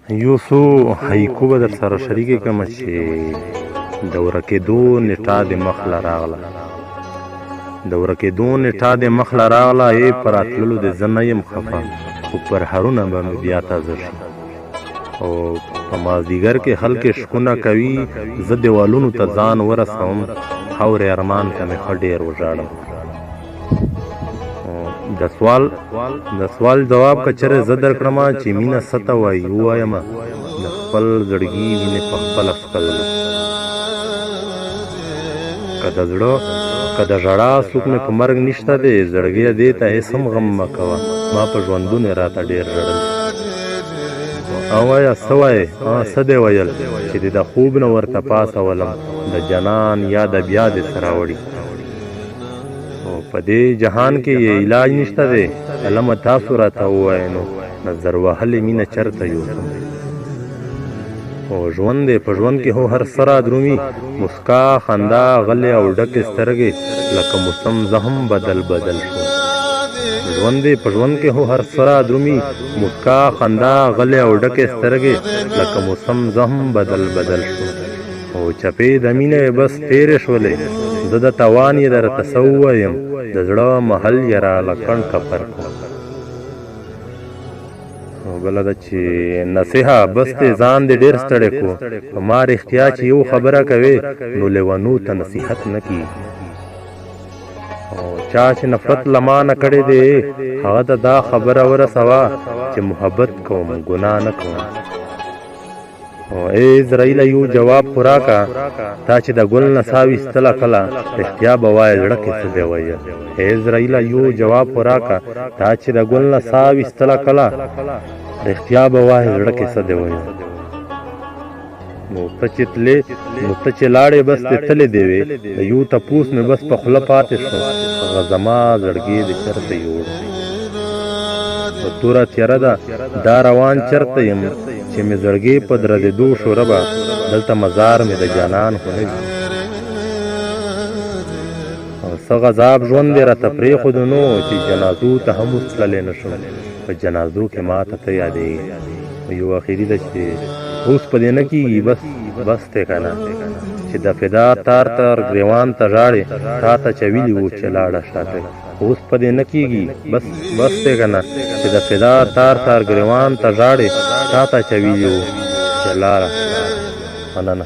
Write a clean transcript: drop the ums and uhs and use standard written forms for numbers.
یو څو هایکو به در سره شریکې کړم چې د ورکېدو نېټه د مخله راغله د ورکېدو نېټه د مخله راغله ای په راتللو د زه نه یم خفه خو پر هرونه به مې بیا تازه شي او په مازدیګر کې خلک شکونه کوي زه دیوالونو ته ځان ورسوم خاورې ارمان ته مې ښه ډېر وژاړم د سوال جواب که چېرې زه درکړم چې مینه څه ته وایي ووایم د خپل زړګي وینې په خپله څښل که د ژړا څوک مې په مرګ نشته دی زړګیه دې ته هېڅ هم غم مه کوه ما په ژوندون یې راته ډېر ژړل وایه څه وایې څه دې ویل چې د خوب نه ورته پاڅولم د جنان یا د بیا دې څه راوړي په دې جهان کې یې علاج نشته دی علمه تاسو راته ووایئ نو نظر وهلې مینه چېرته یوسم خو ژوند دی په ژوند کې هو هر څه رادرومي مسکا خندا غلې او ډکې سترګې لکه موسم زه هم بدل شو ژوند دی په ژوند کې هو هر څه رادرومي مسکا خندا غلې او ډکې سترګې لکه موسم زه هم بدل شو او چپې د مینې بس تېرې شولې زه د توان یې درته څه ووایم د زړه محل یې راله کڼ کپر کړ بله ده چې نصیحه بس دی ځان دې ډېر ستړی کړو په ما رښتیا چې یو خبره کوې نو لیونو ته نصیحت نه کېږي او چا چې نفرت له ما نه کړی دی هغه ته دا خبره ورسوه چې محبت کوم ګناه نه کوم ای عزراییله یو جواب خو راکه تا چې د ګل نڅا ویستله کله رښتیا به وایه زړه کې څه دې ویل ای عزراییله یو جواب خو راکه تا چې د ګل نڅا ویستله کله رښتیا به وایه زړه کې څه دې ویل نو ته چې لاړې بس دې تلې دې وې د یو تپوس مې بس په خوله پاتې شو هغه زما زړګی دې چېرته یوړ په توره تیاره ده دا روان چېرته یم چې مې زړګی په درزېدو شو ربه دلته مزار مې د جانان خو نه وي او څه غذاب ژوند دې راته پرېښودو نو چې جنازو ته هم اوس تللی نه شم په جنازو کې ماته ته یادېږي یو اخري ده چې اوس په دې نه کېږي بس دی که نه چې د فدا تار ګریوان ته ژاړې تا ته چه ویلي وو چې لاړه شاته اوس په دې نه کېږي بس دی که نه چې د فدا تار ګریوان ته ژاړې تا ته چه ویلي وو چې لاړه مننه